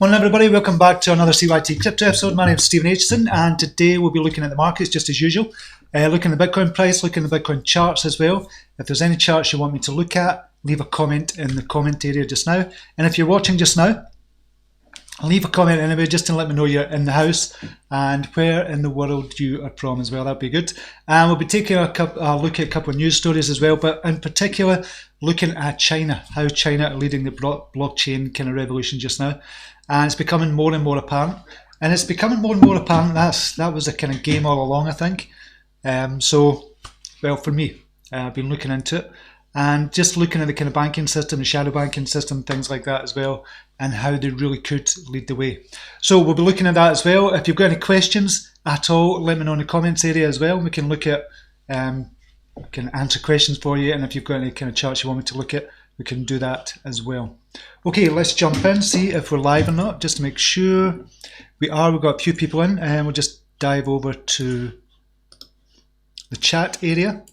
Morning everybody, welcome back to another CYT-Crypto episode. My name is Stephen Aitchison and today we'll be looking at the markets just as usual. Looking at the Bitcoin price, looking at the Bitcoin charts as well. If there's any charts you want me to look at, leave a comment in the comment area just now. And if you're watching just now, leave a comment anyway just to let me know you're in the house and where in the world you are from as well. That'd be good. And we'll be taking a look at a couple of news stories as well, but in particular looking at China, how China are leading the blockchain kind of revolution just now. And it's becoming more and more apparent. And it's becoming more and more apparent. That was a kind of game all along, I think. Well, for me, I've been looking into it and just looking at the kind of banking system, the shadow banking system, things like that as well, and how they really could lead the way. So we'll be looking at that as well. If you've got any questions at all, let me know in the comments area as well. We can look at, can answer questions for you. And if you've got any kind of charts you want me to look at, we can do that as well. Okay, let's jump in, see if we're live or not, just to make sure we are. We've got a few people in, and we'll just dive over to the chat area.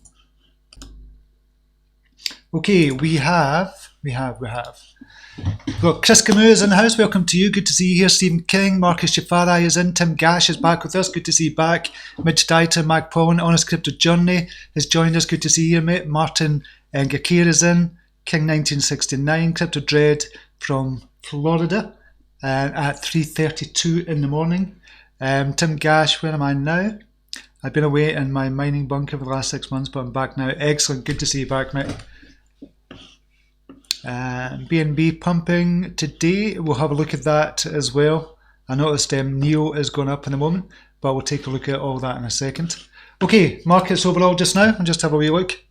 Okay, we have we've got Chris Camus in the house. Welcome to you. Good to see you here. Stephen King, Marcus Jafari is in. Tim Gash is back with us. Good to see you back. Mitch Dieter, Mac Paulin, Honest Crypto Journey has joined us. Good to see you, mate. Martin Gakir is in. King 1969, Crypto Dread from Florida at 3:32 in the morning. Tim Gash, where am I now? I've been away in my mining bunker for the last 6 months, but I'm back now. Excellent, good to see you back, mate. BNB pumping today, we'll have a look at that as well. I noticed NEO is going up in the moment, but we'll take a look at all that in a second. Okay, markets overall just now, I'll just have a wee look.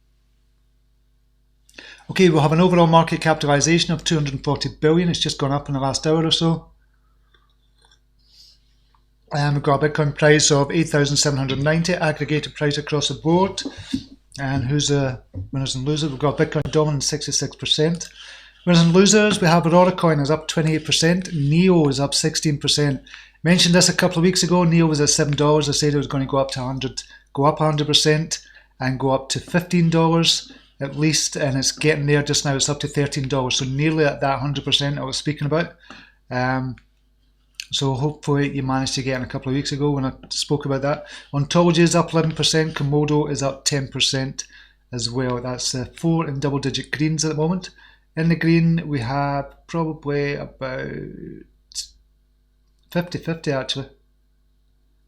Okay, we'll have an overall market capitalization of 240 billion. It's just gone up in the last hour or so. We've got a Bitcoin price of 8,790, aggregated price across the board. And who's the winners and losers? We've got Bitcoin dominant 66%. Winners and losers, we have Holochain is up 28%. NEO is up 16%. Mentioned this a couple of weeks ago. NEO was at $7. I said it was going to go up to 100% and go up to $15 at least. And it's getting there just now. It's up to $13. So nearly at that 100% I was speaking about. So hopefully you managed to get in a couple of weeks ago when I spoke about that. Ontology is up 11%, Komodo is up 10% as well. That's 4 in double-digit greens at the moment. In the green we have probably about 50-50 actually.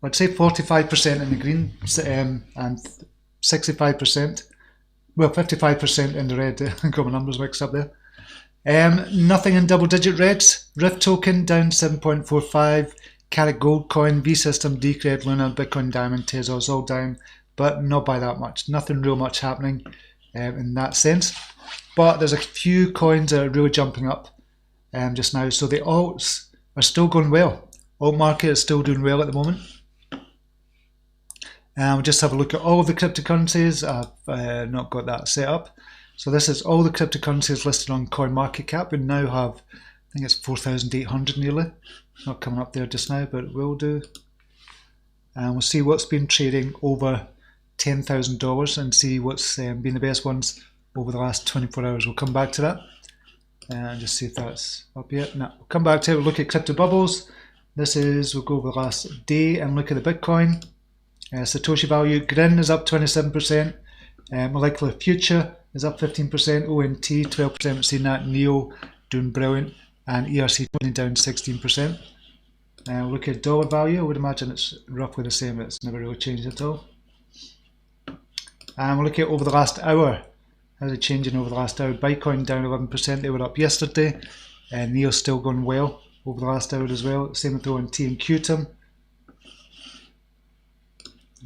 I'd say 45% in the green and 65%. Well, 55% in the red. I got my numbers mixed up there. Nothing in double-digit reds. Rift token down 7.45. Carat Gold Coin, V System, Decred, Luna, Bitcoin Diamond, Tezos all down, but not by that much. Nothing real much happening in that sense. But there's a few coins that are really jumping up just now. So the alts are still going well. Alt market is still doing well at the moment. We'll just have a look at all of the cryptocurrencies. I've not got that set up. So this is all the cryptocurrencies listed on CoinMarketCap. We now have, I think it's 4,800 nearly. Not coming up there just now, but it will do. And we'll see what's been trading over $10,000 and see what's been the best ones over the last 24 hours. We'll come back to that and just see if that's up yet. No, we'll come back to it. We'll look at crypto bubbles. We'll go over the last day and look at the Bitcoin. Satoshi value, Grin is up 27%. Molecular Future is up 15%, ONT 12%, we've seen that, NEO doing brilliant, and ERC20 down 16%. We'll look at dollar value. I would imagine it's roughly the same, it's never really changed at all. And we'll look at over the last hour. How's it changing over the last hour? Bitcoin down 11%, they were up yesterday, and NEO still going well over the last hour as well. Same with ONT and QTIM.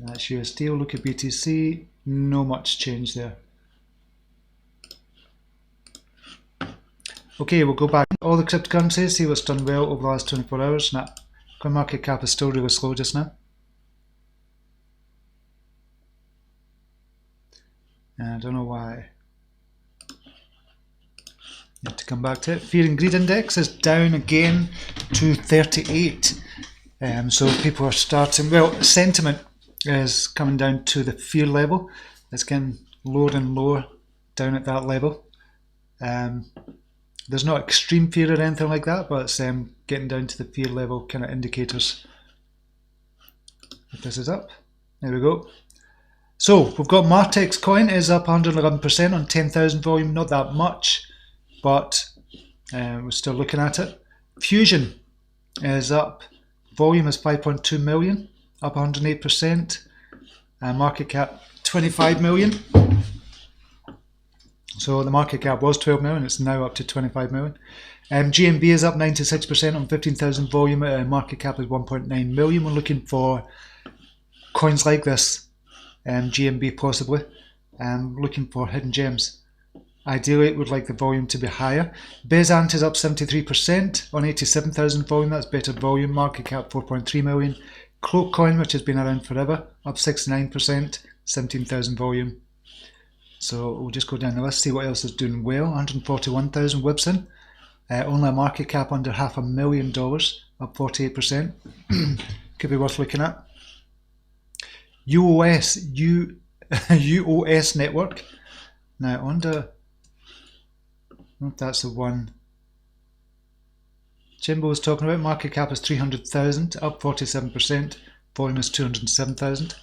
That's USD. We'll look at BTC, no much change there. Okay, we'll go back all the cryptocurrencies, see what's done well over the last 24 hours. Nah, CoinMarketCap is still really slow just now. I don't know why. Need to come back to it. Fear and Greed Index is down again to 38. So people are starting, well, sentiment is coming down to the fear level. It's getting lower and lower down at that level. There's not extreme fear or anything like that, but it's getting down to the fear level kind of indicators. If this is up, there we go. So we've got Martex coin is up 111% on 10,000 volume, not that much, but we're still looking at it. Fusion is up, volume is 5.2 million, up 108%, market cap 25 million. So the market cap was 12 million, it's now up to 25 million. GMB is up 96% on 15,000 volume, market cap is 1.9 million. We're looking for coins like this, GMB possibly, looking for hidden gems. Ideally, we'd like the volume to be higher. Bezant is up 73% on 87,000 volume, that's better volume, market cap 4.3 million. Kucoin, which has been around forever, up 69%, 17,000 volume. So we'll just go down the list, see what else is doing well. 141,000 Wibson, only a market cap under $500,000, up 48%. Could be worth looking at. UOS network. Now I wonder if that's the one Jimbo was talking about. Market cap is 300,000, up 47%. Volume is 207,000.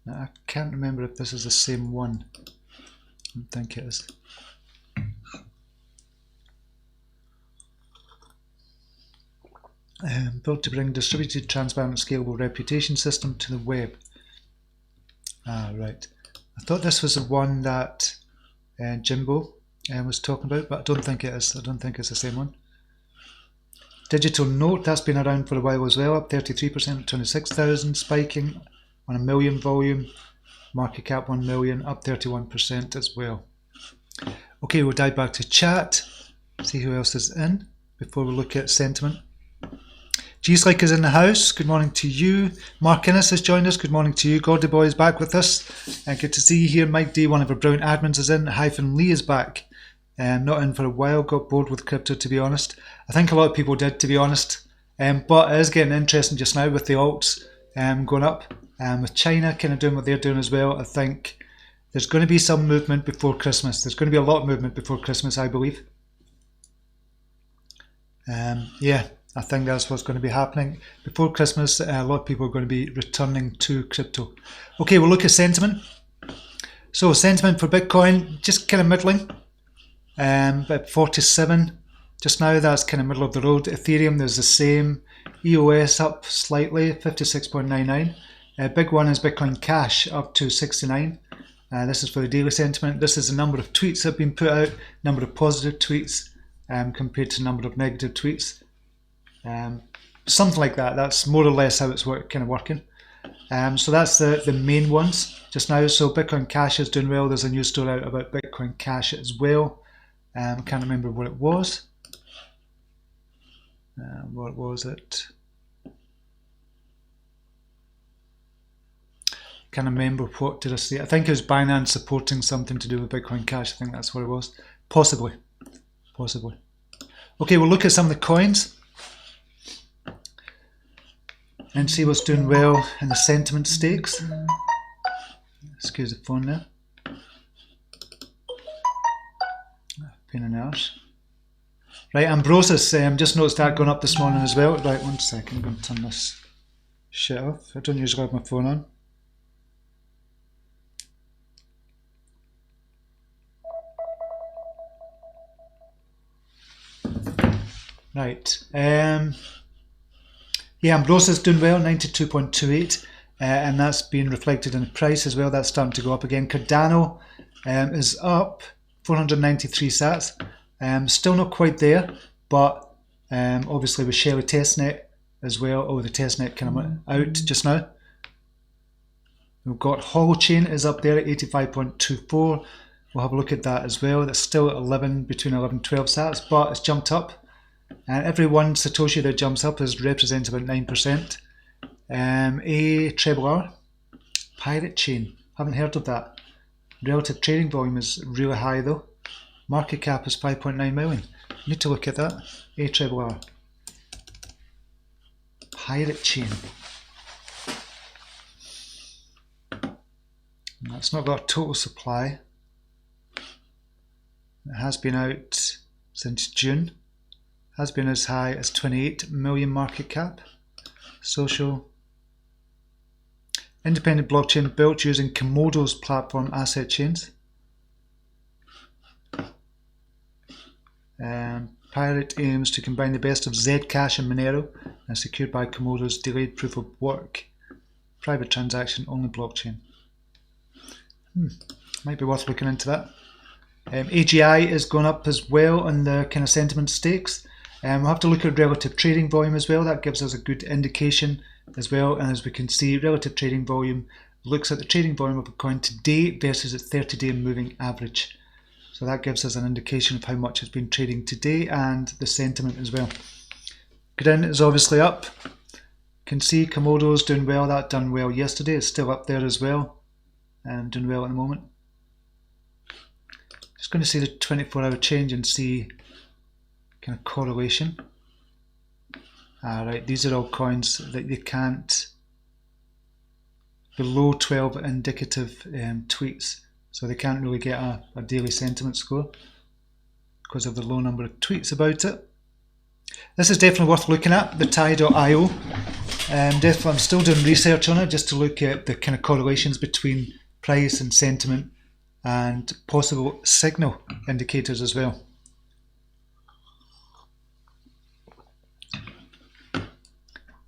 I can't remember if this is the same one. I don't think it is. Built to bring distributed, transparent, scalable reputation system to the web. Right. I thought this was the one that Jimbo was talking about, but I don't think it is. I don't think it's the same one. Digital Note, that's been around for a while as well, up 33%, 26,000, spiking on 1 million volume, market cap 1 million, up 31% as well. Okay, we'll dive back to chat, see who else is in before we look at sentiment. G-Slick is in the house, good morning to you. Mark Innes has joined us, good morning to you. Gordy Boy is back with us, good to see you here. Mike D, one of our brilliant admins, is in. Hyphen Lee is back, not in for a while, got bored with crypto to be honest. I think a lot of people did, to be honest, but it is getting interesting just now with the alts going up. With China kind of doing what they're doing as well. I think there's going to be some movement before Christmas. There's going to be a lot of movement before Christmas, I believe. Yeah, I think that's what's going to be happening. Before Christmas, a lot of people are going to be returning to crypto. Okay, we'll look at sentiment. So sentiment for Bitcoin, just kind of middling. At 47 just now, that's kind of middle of the road. Ethereum, there's the same. EOS up slightly, 56.99. Big one is Bitcoin Cash, up to 69. This is for the daily sentiment. This is the number of tweets that have been put out, number of positive tweets compared to number of negative tweets. Something like that. That's more or less how it's kind of working. So that's the main ones just now. So Bitcoin Cash is doing well. There's a news story out about Bitcoin Cash as well. Can't remember what it was. What was it? Can't remember, what did I say? I think it was Binance supporting something to do with Bitcoin Cash. I think that's what it was. Possibly. Okay, we'll look at some of the coins and see what's doing well in the sentiment stakes. Excuse the phone there. Pain in the arse. Right, Ambrosis, just noticed that going up this morning as well. Right, 1 second, I'm going to turn this shit off. I don't usually have my phone on. Right, yeah, Ambrosis doing well, 92.28, and that's being reflected in the price as well. That's starting to go up again. Cardano is up 493 sats. Still not quite there, but obviously with Shelly testnet as well. Oh, the testnet kind of out just now. We've got Holochain is up there at 85.24. We'll have a look at that as well. That's still at 11, between 11 and 12 sats, but it's jumped up. And every one Satoshi that jumps up represents about 9%. ARRR, Piratechain, haven't heard of that. Relative trading volume is really high though. Market cap is 5.9 million. Need to look at that. ARRR, Piratechain. That's not got a total supply. It has been out since June. Has been as high as 28 million market cap. Social. Independent blockchain built using Komodo's platform asset chains. Pirate aims to combine the best of Zcash and Monero and secured by Komodo's delayed proof of work. Private transaction only blockchain. Might be worth looking into that. AGI is going up as well on the kind of sentiment stakes. We'll have to look at relative trading volume as well. That gives us a good indication as well. And as we can see, relative trading volume looks at the trading volume of a coin today versus its 30-day moving average. So that gives us an indication of how much it's been trading today and the sentiment as well. Grin is obviously up. You can see Komodo's doing well. That done well yesterday. It's still up there as well. Doing well at the moment. Just going to see the 24-hour change and see kind of correlation. Right, these are all coins that you can't below 12 indicative tweets. So they can't really get a daily sentiment score because of the low number of tweets about it. This is definitely worth looking at, the Tide.io. Definitely, I'm still doing research on it just to look at the kind of correlations between price and sentiment and possible signal indicators as well.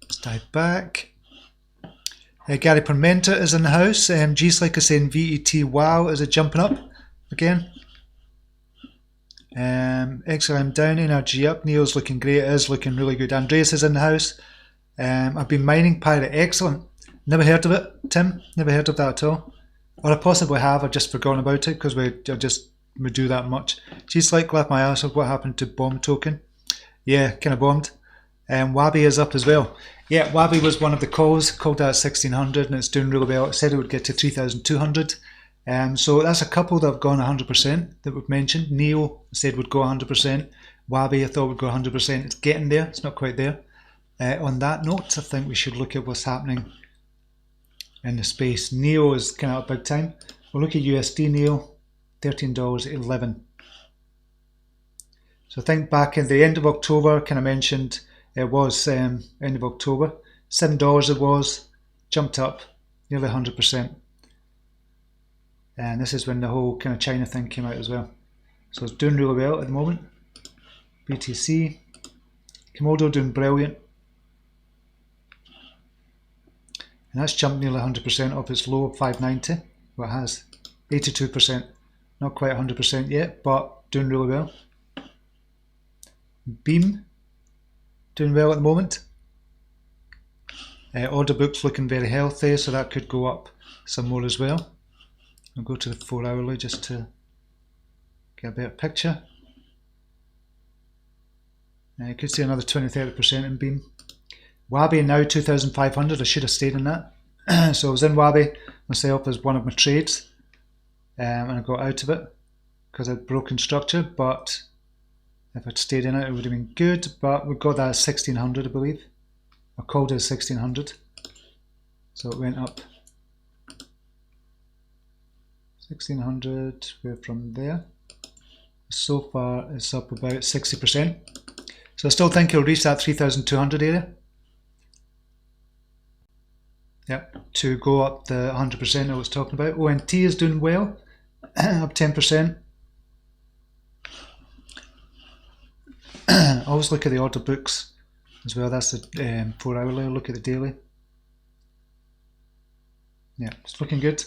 Let's dive back. Gary Permenta is in the house. G-Slick is saying VET wow, is it jumping up again? XRM down, NRG up, Neo's looking great, it is looking really good. Andreas is in the house. I've been mining Pirate, excellent. Never heard of it, Tim, never heard of that at all. Or I possibly have, I've just forgotten about it because we do that much. G-Slick left my ass of what happened to Bomb Token. Yeah, kind of bombed. WABI is up as well. Yeah, WABI was one of the calls, called that 1600 and it's doing really well. It said it would get to 3200. So that's a couple that have gone 100% that we've mentioned. Neo said would go 100%. WABI I thought would go 100%. It's getting there, it's not quite there. On that note, I think we should look at what's happening in the space. Neo is kind of up big time. We'll look at USD Neo, $13.11. So I think back at the end of October, kind of mentioned it was end of October, $7 it was, jumped up nearly 100%. And this is when the whole kind of China thing came out as well. So it's doing really well at the moment. BTC, Komodo doing brilliant. And that's jumped nearly 100% off its low of 590. Well, it has 82%, not quite 100% yet, but doing really well. Beam, doing well at the moment. Order book's looking very healthy, so that could go up some more as well. I'll go to the 4 hourly just to get a better picture. You could see another 20-30% in Beam. WABI now 2,500. I should have stayed in that. So I was in WABI myself as one of my trades, and I got out of it because I'd broken structure. But if I'd stayed in it, it would have been good. But we got that at 1,600, I believe. I called it 1,600, so it went up 1,600. We're from there. So far, it's up about 60%. So I still think it'll reach that 3,200 area. Yep, to go up the 100% I was talking about. ONT is doing well, up 10%. Always look at the order books as well. That's the 4 hourly. I'll look at the daily. Yeah, it's looking good.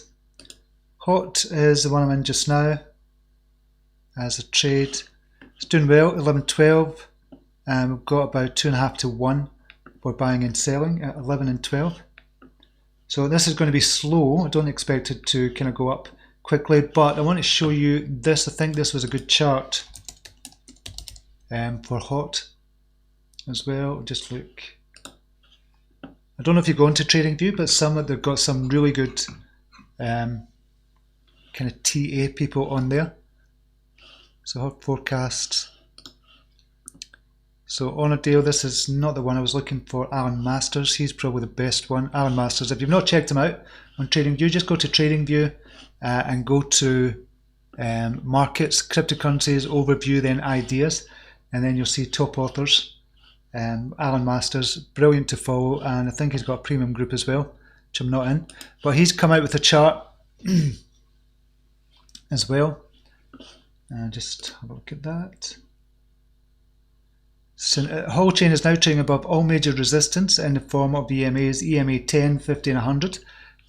Hot is the one I'm in just now as a trade. It's doing well, 11.12. We've got about 2.5 to 1 for buying and selling at 11 and 12. So this is going to be slow. I don't expect it to kind of go up quickly, but I want to show you this. I think this was a good chart for Hot as well. Just look. I don't know if you go into TradingView, but they've got some really good kind of TA people on there. So Hot forecasts. So on a deal, this is not the one I was looking for. Alan Masters, he's probably the best one. Alan Masters, if you've not checked him out on TradingView, just go to TradingView and go to markets, cryptocurrencies, overview, then ideas, and then you'll see top authors. Alan Masters, brilliant to follow, and I think he's got a premium group as well, which I'm not in, but he's come out with a chart as well. Just have a look at that. So, Holochain is now trading above all major resistance in the form of the EMAs, EMA 10, 50 and 100,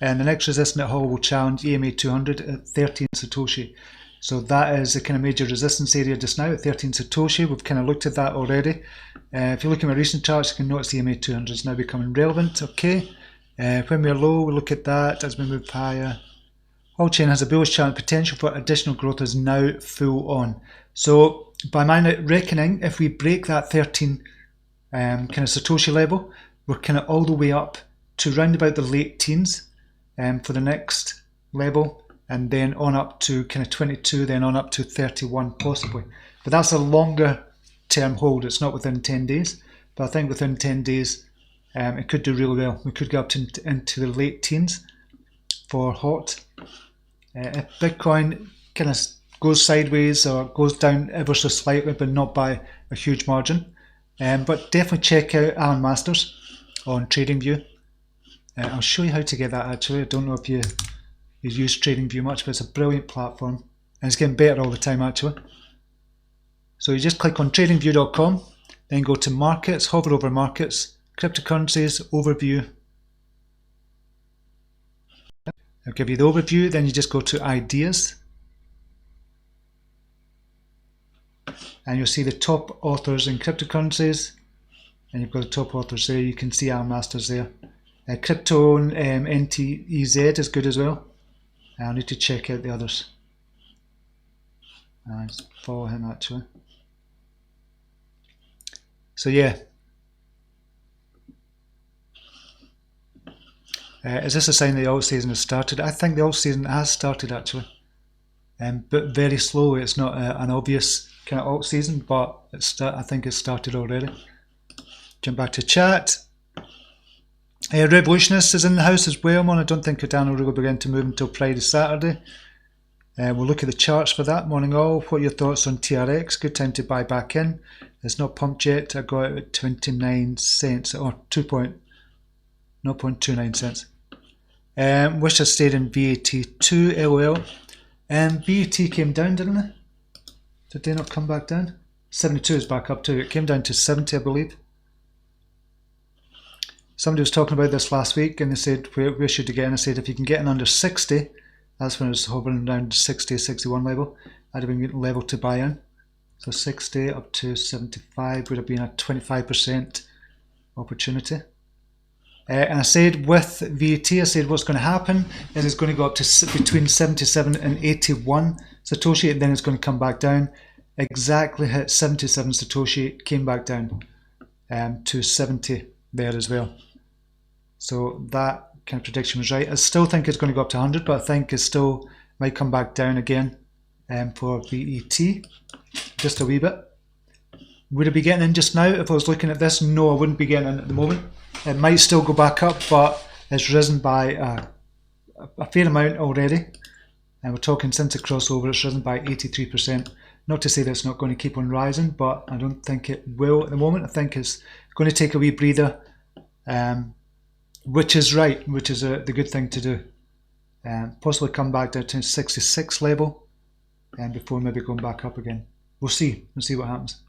and the next resistance at Holo will challenge EMA 200 at 13 Satoshi. So that is the kind of major resistance area just now at 13 Satoshi. We've kind of looked at that already. If you look at my recent charts, you can notice the EMA 200 is now becoming relevant. Okay, when we're low, we look at that as we move higher. Holochain has a bullish chart, potential for additional growth is now full on. So by my reckoning, if we break that 13 kind of Satoshi level, we're kind of all the way up to round about the late teens for the next level, and then on up to kind of 22, then on up to 31 possibly. But that's a longer term hold, it's not within 10 days. But I think within 10 days, it could do really well. We could go up to into the late teens for hot. If Bitcoin kind of goes sideways or goes down ever so slightly, but not by a huge margin. But definitely check out Alan Masters on TradingView. I'll show you how to get that actually. I don't know if you use TradingView much, but it's a brilliant platform and it's getting better all the time actually. So you just click on tradingview.com, then go to markets, hover over markets, cryptocurrencies, overview. I'll give you the overview, then you just go to ideas. And you'll see the top authors in cryptocurrencies, and you've got the top authors there. You can see Alan Masters there. Crypto NTEZ is good as well. I'll need to check out the others. Just follow him actually. So yeah. Is this a sign that the alt season has started? I think the alt season has started actually, but very slowly. It's not an obvious kind of alt season, but I think it's started already. Jump back to chat. Revolutionist is in the house as well, man. I don't think Cardano will begin to move until Friday, Saturday. We'll look at the charts for that. Morning all. What are your thoughts on TRX? Good time to buy back in. It's not pumped yet. I got it at 29 cents or 0.29 cents. Wish I stayed in VAT2 LOL. VAT came down, didn't it? Did they not come back down? 72 is back up too. It came down to 70, I believe. Somebody was talking about this last week and they said, where should you get in? I said, if you can get in under 60, that's when it was hovering around 60, 61 level, I'd have been level to buy in. So 60 up to 75 would have been a 25% opportunity. And I said with VAT, I said what's going to happen is it's going to go up to between 77 and 81 Satoshi, and then it's going to come back down. Exactly hit 77 Satoshi, came back down to 70 there as well. So that kind of prediction was right. I still think it's going to go up to 100, but I think it still might come back down again for VAT, just a wee bit. Would I be getting in just now if I was looking at this? No, I wouldn't be getting in at the moment. It might still go back up, but it's risen by a fair amount already. And we're talking since the crossover, it's risen by 83%. Not to say that it's not going to keep on rising, but I don't think it will at the moment. I think it's going to take a wee breather, which is right, which is the good thing to do. Possibly come back down to 66 level, and before maybe going back up again. We'll see. We'll see what happens.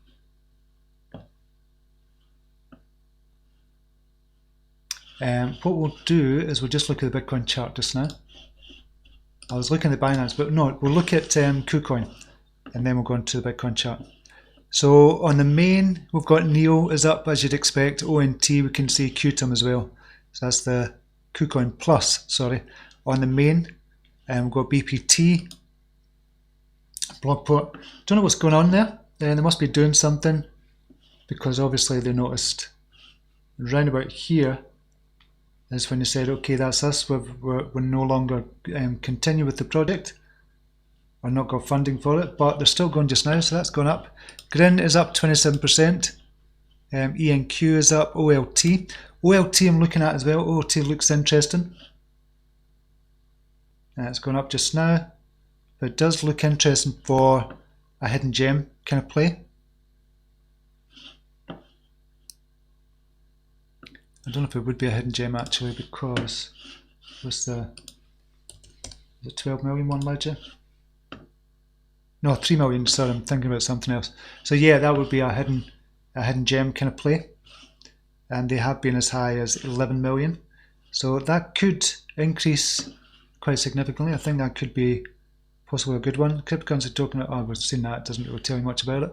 What we'll do is we'll just look at the Bitcoin chart just now. I was looking at the Binance, but no, we'll look at Kucoin, and then we'll go into the Bitcoin chart. So on the main, we've got NEO is up as you'd expect. ONT, we can see QTIM as well. So that's the Kucoin Plus, sorry. On the main, we've got BPT, Blockport. Don't know what's going on there. They must be doing something, because obviously they noticed round about here is when they said, okay, that's us, we're no longer continue with the project, or not got funding for it, but they're still going just now, so that's gone up. Grin is up 27%, ENQ is up, OLT. OLT I'm looking at as well. OLT looks interesting. It's gone up just now, but it does look interesting for a hidden gem kind of play. I don't know if it would be a hidden gem actually, because what's the 12 million one ledger? No, 3 million, sorry, I'm thinking about something else. So yeah, that would be a hidden gem kind of play. And they have been as high as 11 million. So that could increase quite significantly. I think that could be possibly a good one. Cryptocurrency token, oh, we've seen that, it doesn't really tell you much about it.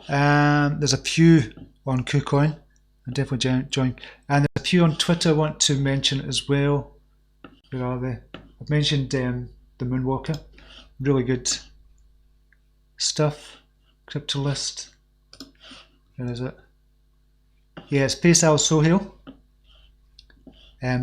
There's a few on Kucoin. I'll definitely join. And there's a few on Twitter I want to mention as well. Where are they? I've mentioned the Moonwalker. Really good stuff. Crypto list. Where is it? Yeah, it's Faisal Sohail.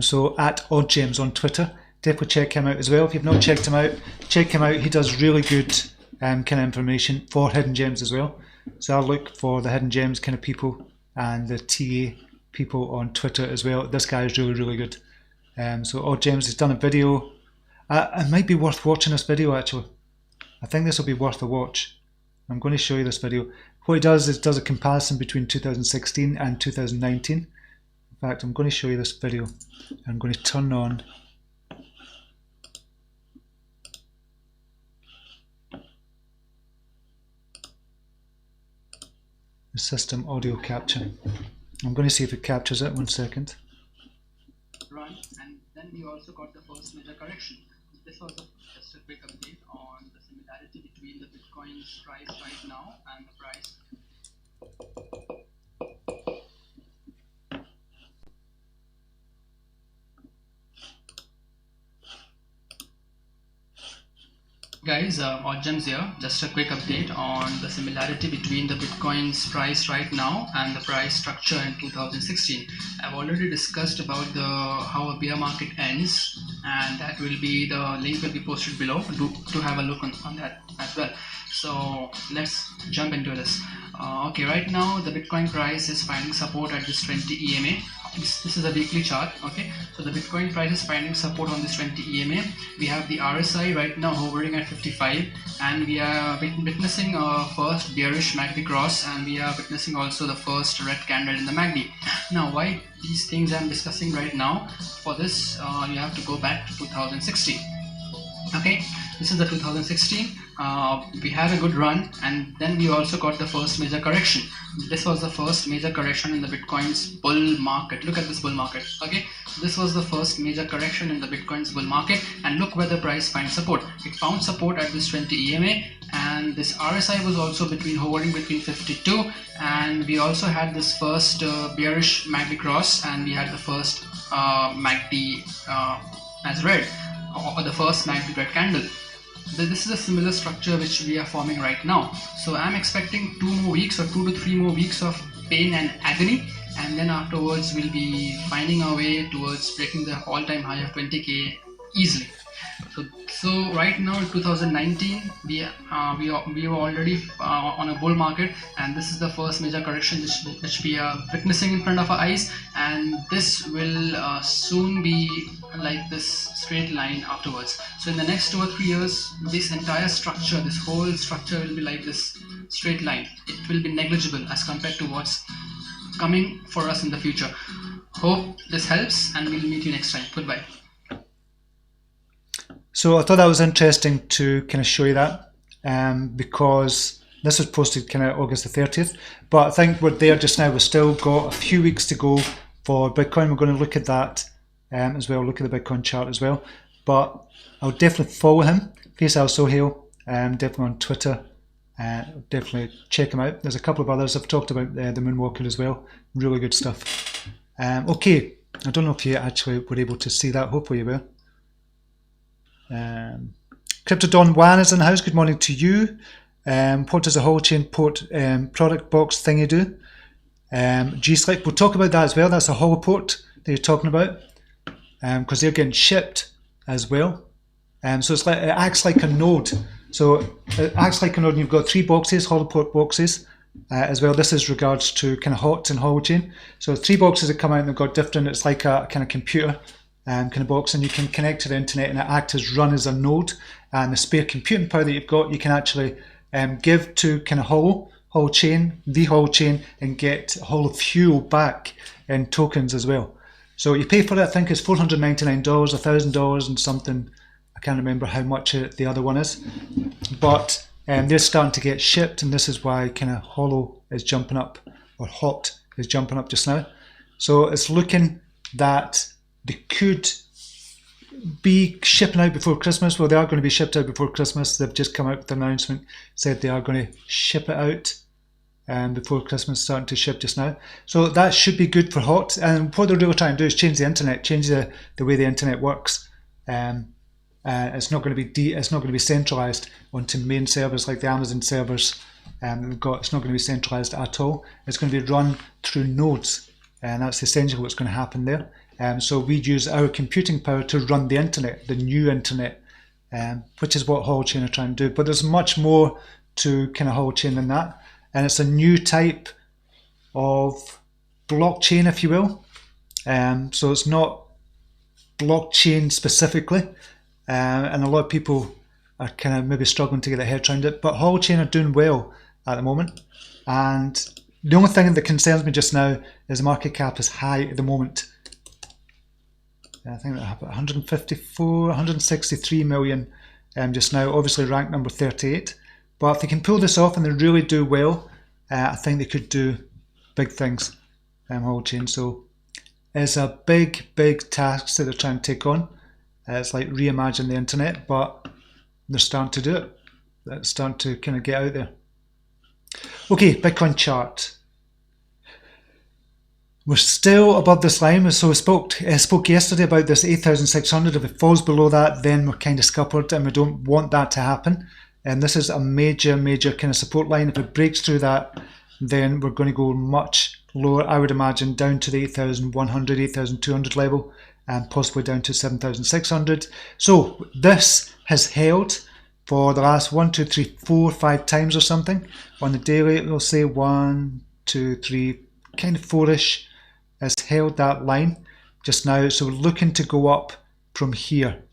So at OddGems on Twitter. Definitely check him out as well. If you've not checked him out, check him out. He does really good kind of information for hidden gems as well. So I'll look for the hidden gems kind of people and the TA people on Twitter as well. This guy is really, really good. So OddGems has done a video. It might be worth watching this video actually. I think this will be worth a watch. I'm going to show you this video. What he does is does a comparison between 2016 and 2019. In fact, I'm going to show you this video. I'm going to turn on the system audio capture. I'm going to see if it captures it. 1 second. Run, and then we also got the first major correction. This was just a quick update on the similarity between the Bitcoin's price right now and the price. Guys, OddGems here. Just a quick update on the similarity between the Bitcoin's price right now and the price structure in 2016. I've already discussed about how a bear market ends, and that will be the link will be posted below to have a look on that as well. So let's jump into this. Okay, right now the Bitcoin price is finding support at this 20 EMA. This is a weekly chart. Okay, so the Bitcoin price is finding support on this 20 EMA. We have the RSI right now hovering at 55, and we are witnessing a first bearish MACD cross, and we are witnessing also the first red candle in the MACD. Now, why these things I'm discussing right now? For this, you have to go back to 2016. Okay, this is the 2016. We had a good run, and then we also got the first major correction. This was the first major correction in the Bitcoin's bull market. Look at this bull market. Okay, this was the first major correction in the Bitcoin's bull market, and look where the price finds support. It found support at this 20 EMA, and this RSI was also hovering between 52, and we also had this first bearish MACD cross, and we had the first MACD as red, or the first MACD red candle. This is a similar structure which we are forming right now. So I'm expecting 2 more weeks or 2 to 3 more weeks of pain and agony, and then afterwards we'll be finding our way towards breaking the all-time high of 20k easily. So right now in 2019 we were already on a bull market, and this is the first major correction which we are witnessing in front of our eyes, and this will soon be like this straight line afterwards. So in the next 2 or 3 years, this entire structure, this whole structure will be like this straight line. It will be negligible as compared to what's coming for us in the future. Hope this helps, and we'll meet you next time. Goodbye. So I thought that was interesting to kind of show you that, because this was posted kind of August the 30th, but I think we're there just now. We've still got a few weeks to go for Bitcoin. We're going to look at that as well, look at the Bitcoin chart as well, but I'll definitely follow him, Faisal Sohail, definitely on Twitter. Definitely check him out. There's a couple of others. I've talked about the Moonwalker as well. Really good stuff. Okay, I don't know if you actually were able to see that. Hopefully you will. Crypto Don Wan is in the house. Good morning to you. What does a Holochain port product box thingy do? G-Slick, we'll talk about that as well. That's a Holoport that you're talking about, because they're getting shipped as well. So it's like, it acts like a node. So it acts like a node, and you've got 3 boxes, Holoport boxes as well. This is regards to kind of HOTS and Holochain. So 3 boxes that come out, and they've got different, it's like a kind of computer kind of box, and you can connect to the internet and it acts as run as a node, and the spare computing power that you've got you can actually give to kind of Holochain, the Holochain, and get Holofuel back in tokens as well. So you pay for it, I think it's $499, $1,000 and something. I can't remember how much the other one is, but they're starting to get shipped, and this is why kind of Holo is jumping up, or Hot is jumping up just now. So it's looking that they could be shipping out before Christmas. Well, they are going to be shipped out before Christmas. They've just come out with an announcement, said they are going to ship it out before Christmas, starting to ship just now. So that should be good for Hot. And what they're really trying to do is change the internet, change the way the internet works. It's not going to be centralized onto main servers like the Amazon servers we've got. It's not going to be centralized at all. It's going to be run through nodes, and that's essentially what's going to happen there. So we use our computing power to run the internet, the new internet, which is what Holochain are trying to do. But there's much more to kind of Holochain than that, and it's a new type of blockchain, if you will. So it's not blockchain specifically, and a lot of people are kind of maybe struggling to get their head around it, but Holochain are doing well at the moment. And the only thing that concerns me just now is the market cap is high at the moment. I think they have 163 million just now, obviously ranked number 38. But if they can pull this off and they really do well, I think they could do big things, Holochain. So it's a big task that they're trying to take on. It's like reimagine the internet, but they're starting to do it. They're starting to kind of get out there. Okay, Bitcoin chart. We're still above this line, so we spoke yesterday about this 8,600. If it falls below that, then we're kind of scuppered, and we don't want that to happen. And this is a major kind of support line. If it breaks through that, then we're going to go much lower, I would imagine, down to the 8,100, 8,200 level, and possibly down to 7,600. So this has held for the last 1, 2, 3, 4, 5 times or something. On the daily, we'll say 1, 2, 3, kind of 4-ish. Has held that line just now, so we're looking to go up from here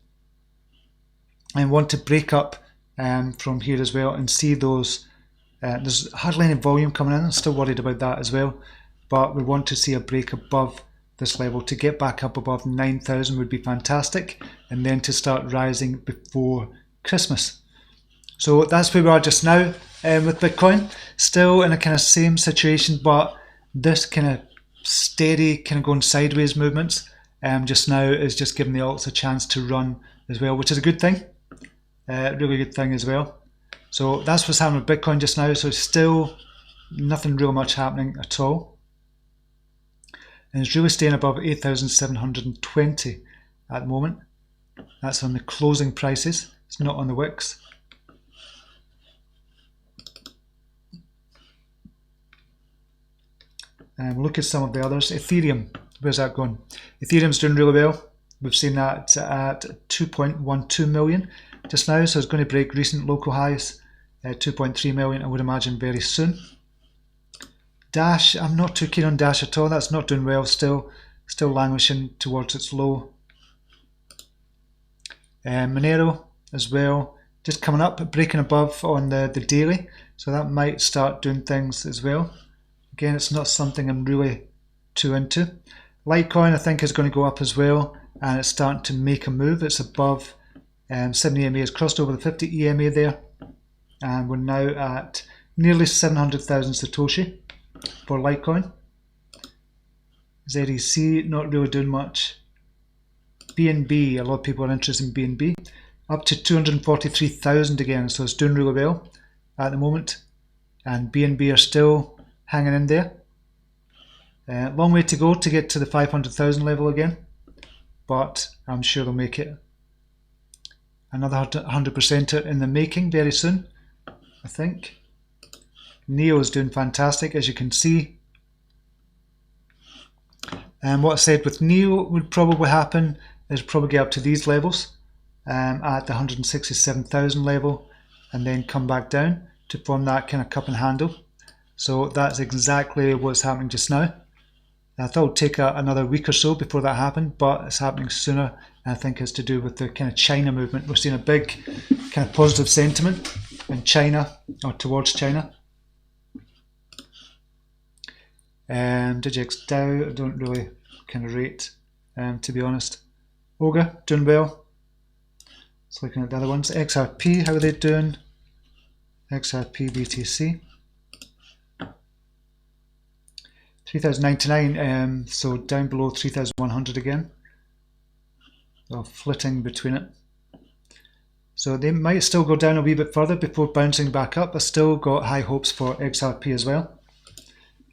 and want to break up from here as well and see those. There's hardly any volume coming in. I'm still worried about that as well, but we want to see a break above this level. To get back up above 9,000 would be fantastic, and then to start rising before Christmas. So that's where we are just now with Bitcoin, still in a kind of same situation, but this kind of steady kind of going sideways movements just now is just giving the alts a chance to run as well, which is a good thing, really good thing as well. So that's what's happening with Bitcoin just now. So still nothing real much happening at all, and it's really staying above 8,720 at the moment. That's on the closing prices, it's not on the wicks. And we'll look at some of the others. Ethereum, where's that going? Ethereum's doing really well. We've seen that at 2.12 million just now, so it's going to break recent local highs, 2.3 million, I would imagine, very soon. Dash, I'm not too keen on Dash at all. That's not doing well, still languishing towards its low. Monero as well, just coming up, breaking above on the daily, so that might start doing things as well. Again, it's not something I'm really too into. Litecoin, I think, is going to go up as well, and it's starting to make a move. It's above 70 EMA, it's crossed over the 50 EMA there, and we're now at nearly 700,000 Satoshi for Litecoin. ZEC, not really doing much. BNB, a lot of people are interested in BNB, up to 243,000 again, so it's doing really well at the moment, and BNB are still hanging in there. Long way to go to get to the 500,000 level again, but I'm sure they'll make it. Another 100% in the making very soon, I think. Neo is doing fantastic, as you can see. And what I said with Neo would probably happen is probably get up to these levels at the 167,000 level, and then come back down to form that kind of cup and handle. So that's exactly what's happening just now. I thought it would take another week or so before that happened, but it's happening sooner. And I think it's to do with the kind of China movement. We're seeing a big kind of positive sentiment in China, or towards China. DigiX Dow, I don't really kind of rate, to be honest. Oga, doing well. Let's looking at the other ones. XRP, how are they doing? XRP BTC. 3099, so down below 3100 again. So flitting between it. So they might still go down a wee bit further before bouncing back up. I still got high hopes for XRP as well.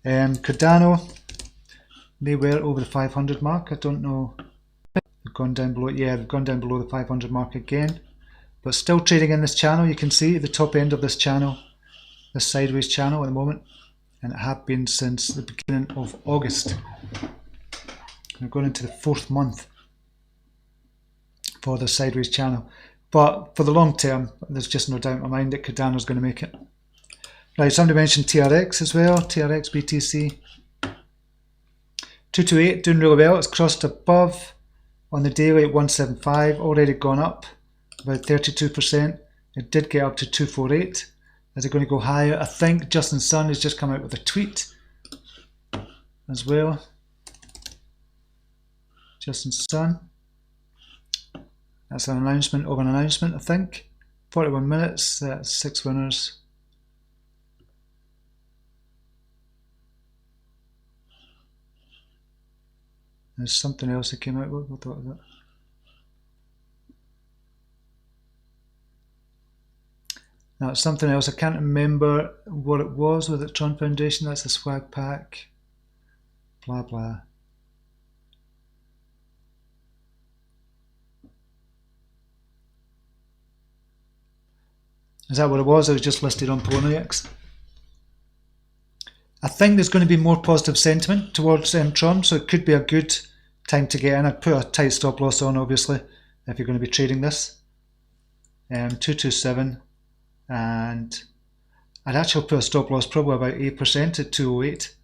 Cardano, they were over the 500 mark. I don't know. They've gone down below. Yeah, they've gone down below the 500 mark again. But still trading in this channel. You can see the top end of this channel, this sideways channel at the moment. And it have been since the beginning of August. We're going into the 4th month for the sideways channel. But for the long term, there's just no doubt in my mind that Cardano's going to make it. Right, somebody mentioned TRX as well, TRX BTC. 228 doing really well. It's crossed above on the daily at 175, already gone up about 32%. It did get up to 248. Is it going to go higher? I think Justin Sun has just come out with a tweet as well. Justin Sun. That's an announcement of an announcement, I think. 41 minutes, that's 6 winners. There's something else that came out with. What was that? Now it's something else. I can't remember what it was with the Tron Foundation. That's a swag pack. Blah blah. Is that what it was? It was just listed on Poloniex. I think there's going to be more positive sentiment towards Tron, so it could be a good time to get in. I'd put a tight stop loss on, obviously, if you're going to be trading this. 227, and I'd actually put a stop loss probably about 8% at 208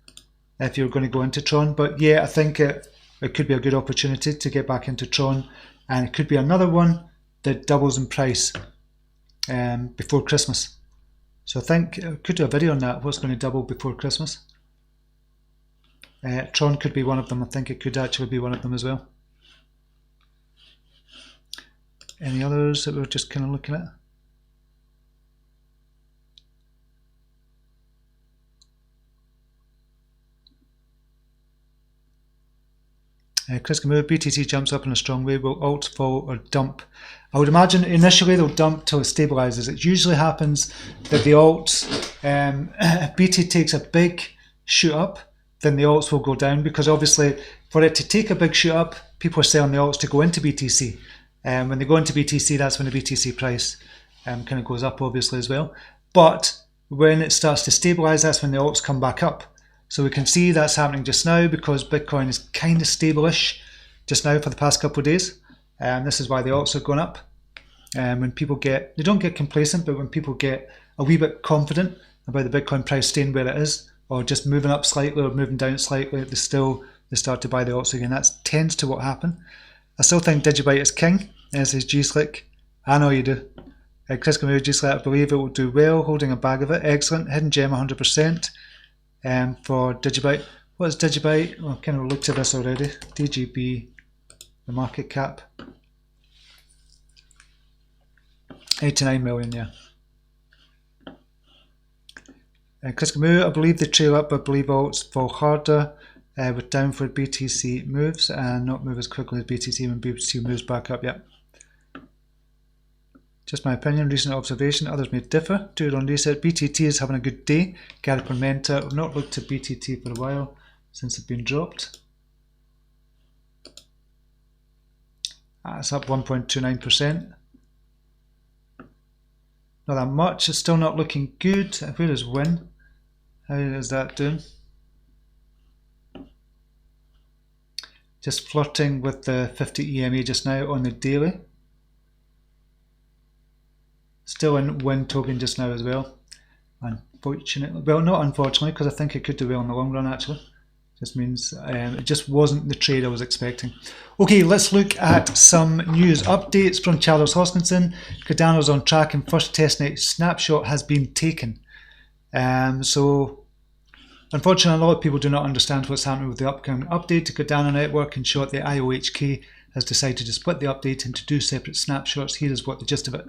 if you're going to go into Tron. But yeah, I think it could be a good opportunity to get back into Tron, and it could be another one that doubles in price before Christmas. So I think I could do a video on that, what's going to double before Christmas. Tron could be one of them. I think it could actually be one of them as well. Any others that we're just kind of looking at? Chris Camus, BTC jumps up in a strong way. Will alt fall or dump? I would imagine initially they'll dump till it stabilizes. It usually happens that the alts, if BT takes a big shoot up, then the alts will go down, because obviously for it to take a big shoot up, people are selling the alts to go into BTC. When they go into BTC, that's when the BTC price kind of goes up, obviously, as well. But when it starts to stabilize, that's when the alts come back up. So we can see that's happening just now because Bitcoin is kind of stable-ish just now for the past couple of days. This is why the alts are going up. When people they don't get complacent, but when people get a wee bit confident about the Bitcoin price staying where it is, or just moving up slightly or moving down slightly, they start to buy the alts again. That tends to what happen. I still think Digibyte is king. This is G-Slick. I know you do. Chris Camus, G-Slick, I believe it will do well, holding a bag of it. Excellent. Hidden gem 100%. For Digibyte. What is Digibyte? Well, I kind of looked at this already. DGB, the market cap. 89 million, yeah. Chris Camus, I believe they trail up, I believe alts fall harder with downward BTC moves and not move as quickly as BTC when BTC moves back up, yeah. Just my opinion, recent observation, others may differ. Do it on reset. BTT is having a good day. Gary Permenta, we've not looked at BTT for a while since it's been dropped. It's up 1.29%. Not that much, it's still not looking good. Where is Win? How is that doing? Just flirting with the 50 EMA just now on the daily. Still in Win token just now as well. Unfortunately, well, not unfortunately, because I think it could do well in the long run actually. Just means it just wasn't the trade I was expecting. Okay, let's look at some news updates from Charles Hoskinson. Cardano's on track and first testnet snapshot has been taken. So unfortunately, a lot of people do not understand what's happening with the upcoming update to Cardano network. In short, the IOHK has decided to split the update into 2 separate snapshots. Here is what the gist of it.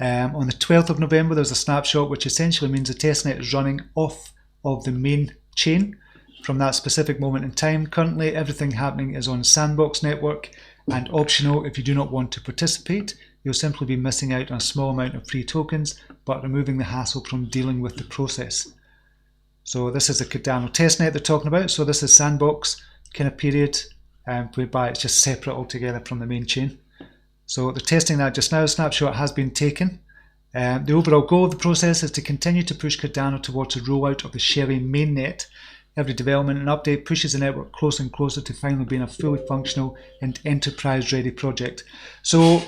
On the 12th of November, there's a snapshot which essentially means the testnet is running off of the main chain from that specific moment in time. Currently, everything happening is on Sandbox network, and optional if you do not want to participate. You'll simply be missing out on a small amount of free tokens, but removing the hassle from dealing with the process. So this is the Cardano testnet they're talking about. So this is Sandbox kind of period, whereby it's just separate altogether from the main chain. So they're testing that just now. A snapshot has been taken. The overall goal of the process is to continue to push Cardano towards the rollout of the Sherry mainnet. Every development and update pushes the network closer and closer to finally being a fully functional and enterprise-ready project. So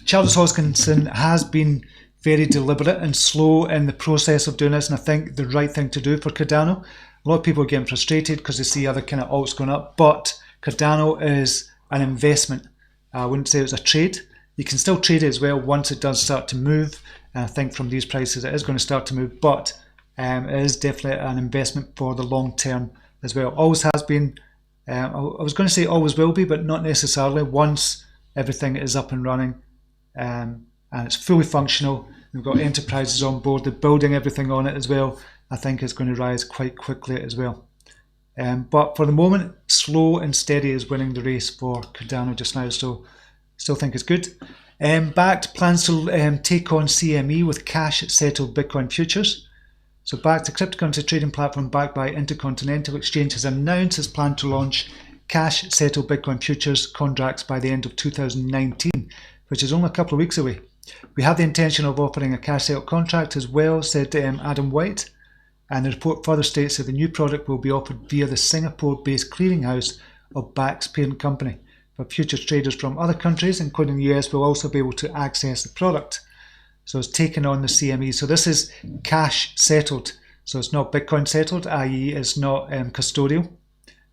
Charles Hoskinson has been very deliberate and slow in the process of doing this, and I think the right thing to do for Cardano. A lot of people are getting frustrated because they see other kind of alts going up, but Cardano is an investment. I wouldn't say it's a trade. You can still trade it as well once it does start to move, and I think from these prices it is going to start to move, but it is definitely an investment for the long term as well. Always has been, I was going to say always will be, but not necessarily. Once everything is up and running and it's fully functional, we've got enterprises on board, they're building everything on it as well, I think it's going to rise quite quickly as well. But for the moment, slow and steady is winning the race for Cardano just now, so still think it's good. Bakkt plans to take on CME with cash-settled Bitcoin futures. So Bakkt, a cryptocurrency trading platform backed by Intercontinental Exchange, has announced its plan to launch cash-settled Bitcoin futures contracts by the end of 2019, which is only a couple of weeks away. We have the intention of offering a cash-settled contract as well, said Adam White. And the report further states that the new product will be offered via the Singapore-based clearinghouse of Bakkt's parent company. But futures traders from other countries, including the US, will also be able to access the product. So it's taken on the CME. So this is cash settled. So it's not Bitcoin settled, i.e. it's not custodial.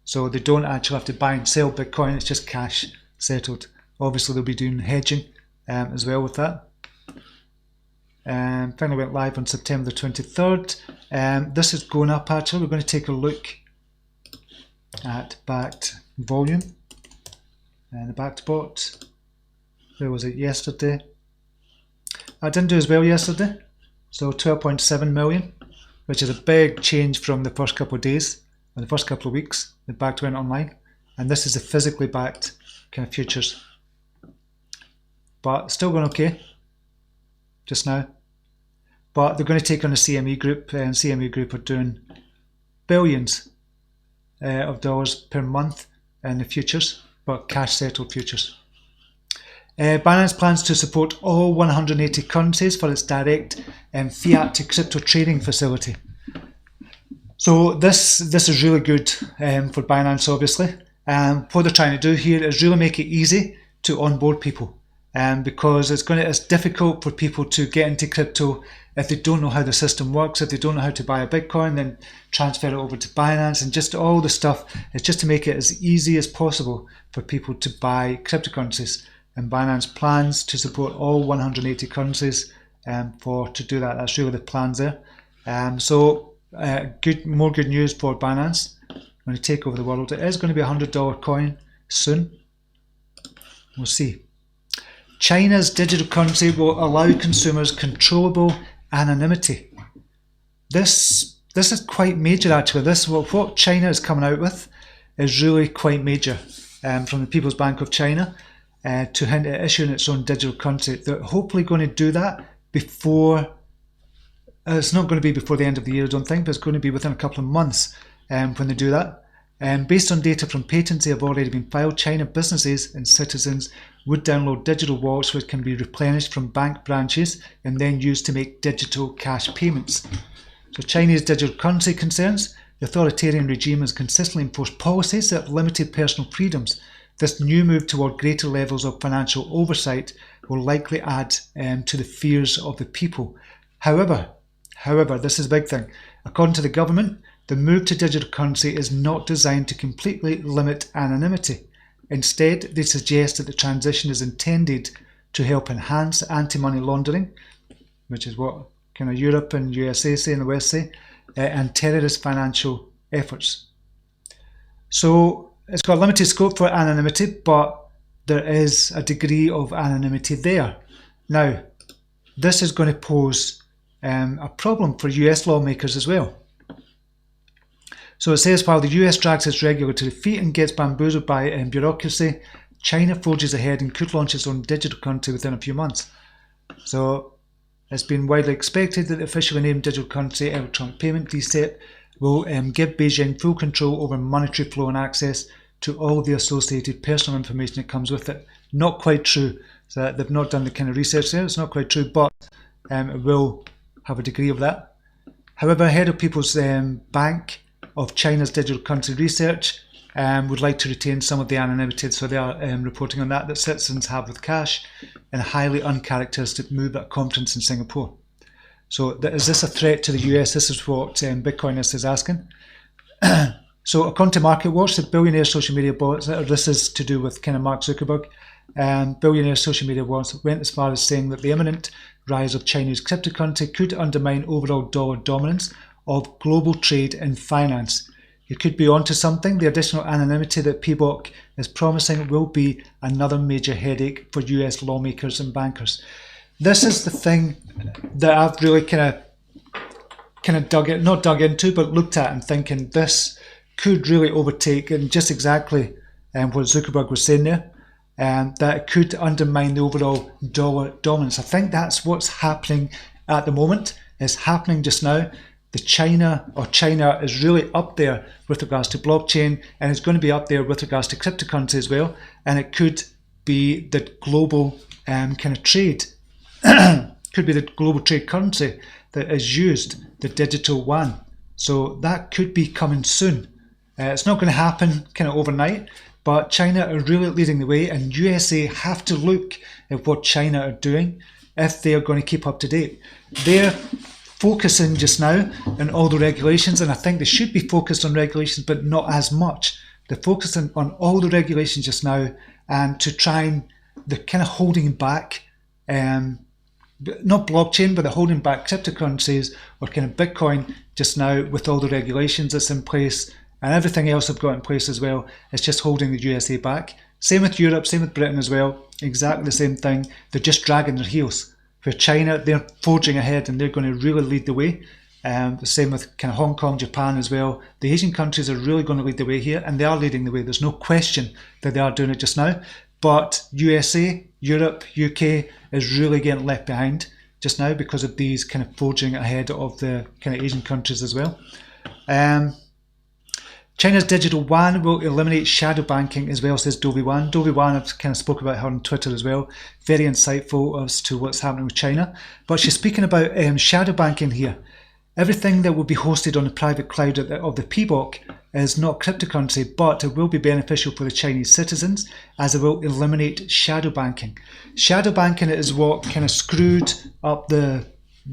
So they don't actually have to buy and sell Bitcoin, it's just cash settled. Obviously they'll be doing hedging as well with that. Finally went live on September the 23rd. This is going up actually. We're going to take a look at Bakkt volume and the Bakkt bot. Where was it yesterday? I didn't do as well yesterday. So 12.7 million, which is a big change from the first couple of days, or the first couple of weeks that Bakkt went online. And this is the physically backed kind of futures. But still going okay just now. But they're going to take on the CME group, and CME group are doing billions of dollars per month in the futures, but cash settled futures. Binance plans to support all 180 currencies for its direct fiat to crypto trading facility. So this is really good for Binance, obviously. What they're trying to do here is really make it easy to onboard people. Because it's difficult for people to get into crypto if they don't know how the system works, if they don't know how to buy a Bitcoin, then transfer it over to Binance, and just all the stuff. It's just to make it as easy as possible for people to buy cryptocurrencies. And Binance plans to support all 180 currencies to do that. That's really the plans there. More good news for Binance. Going to take over the world. It is going to be a $100 coin soon. We'll see. China's digital currency will allow consumers controllable anonymity. This is quite major actually. What China is coming out with is really quite major from the People's Bank of China to hint at issuing its own digital currency. They're hopefully going to do that before, it's not going to be before the end of the year I don't think, but it's going to be within a couple of months when they do that. Based on data from patents that have already been filed, China businesses and citizens would download digital wallets which can be replenished from bank branches and then used to make digital cash payments. So Chinese digital currency concerns, the authoritarian regime has consistently enforced policies that have limited personal freedoms. This new move toward greater levels of financial oversight will likely add to the fears of the people. However, this is a big thing. According to the government, the move to digital currency is not designed to completely limit anonymity. Instead, they suggest that the transition is intended to help enhance anti-money laundering, which is what kind of Europe and USA say and the West say, and terrorist financial efforts. So it's got limited scope for anonymity, but there is a degree of anonymity there. Now, this is going to pose a problem for US lawmakers as well. So it says, while the US drags its regulatory feet and gets bamboozled by bureaucracy, China forges ahead and could launch its own digital currency within a few months. So it's been widely expected that the officially named digital currency electronic payment DCEP will give Beijing full control over monetary flow and access to all the associated personal information that comes with it. Not quite true. So they've not done the kind of research there. It's not quite true, but it will have a degree of that. However, head of People's Bank of China's digital currency research would like to retain some of the anonymity, so they are reporting on that citizens have with cash in a highly uncharacteristic move at a conference in Singapore. So is this a threat to the US? This is what Bitcoinist is asking. So according to MarketWatch, the billionaire social media bots, this is to do with kind of Mark Zuckerberg, billionaire social media bots went as far as saying that the imminent rise of Chinese cryptocurrency could undermine overall dollar dominance of global trade and finance. You could be onto something. The additional anonymity that PBOC is promising will be another major headache for US lawmakers and bankers. This is the thing that I've really kind of not dug into, but looked at and thinking this could really overtake, and just exactly what Zuckerberg was saying there, that it could undermine the overall dollar dominance. I think that's what's happening at the moment. It's happening just now. China is really up there with regards to blockchain, and it's going to be up there with regards to cryptocurrency as well. And it could be the global kind of trade, could be the global trade currency that is used, the digital one. So that could be coming soon. It's not going to happen kind of overnight, but China are really leading the way, and USA have to look at what China are doing if they are going to keep up to date. They're focusing just now on all the regulations, and I think they should be focused on regulations, but not as much. They're focusing on all the regulations just now, and to try and they're kind of holding back, not blockchain, but they're holding back cryptocurrencies or kind of Bitcoin just now with all the regulations that's in place and everything else they've got in place as well. It's just holding the USA back. Same with Europe, same with Britain as well. Exactly the same thing. They're just dragging their heels. For China, they're forging ahead and they're going to really lead the way. The same with kind of Hong Kong, Japan as well. The Asian countries are really going to lead the way here, and they are leading the way. There's no question that they are doing it just now. But USA, Europe, UK is really getting left behind just now because of these kind of forging ahead of the kind of Asian countries as well. China's digital yuan will eliminate shadow banking as well, says Dovey Wan. Dovey Wan, I've kind of spoke about her on Twitter as well. Very insightful as to what's happening with China. But she's speaking about shadow banking here. Everything that will be hosted on the private cloud of the PBOC is not cryptocurrency, but it will be beneficial for the Chinese citizens as it will eliminate shadow banking. Shadow banking is what kind of screwed up the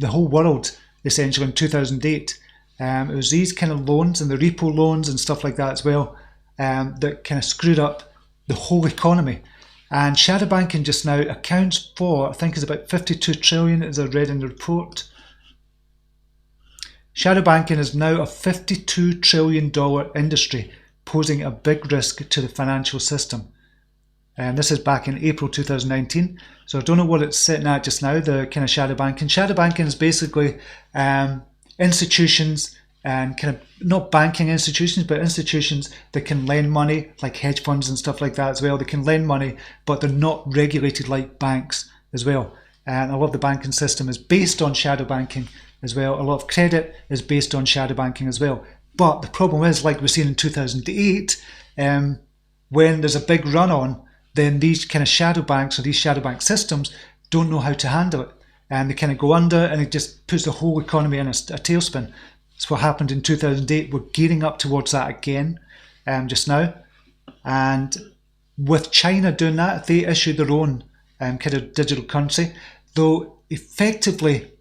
whole world essentially in 2008. It was these kind of loans and the repo loans and stuff like that as well that kind of screwed up the whole economy. And shadow banking just now accounts for, I think it's about 52 trillion as I read in the report. Shadow banking is now a $52 trillion industry, posing a big risk to the financial system. And this is back in April 2019. So I don't know what it's sitting at just now, the kind of shadow banking. Shadow banking is basically institutions and kind of not banking institutions, but institutions that can lend money, like hedge funds and stuff like that as well. They can lend money, but they're not regulated like banks as well. And a lot of the banking system is based on shadow banking as well. A lot of credit is based on shadow banking as well. But the problem is, like we've seen in 2008, when there's a big run on, then these kind of shadow banks or these shadow bank systems don't know how to handle it. And they kind of go under, and it just puts the whole economy in a tailspin. That's what happened in 2008. We're gearing up towards that again just now. And with China doing that, they issued their own kind of digital currency, though effectively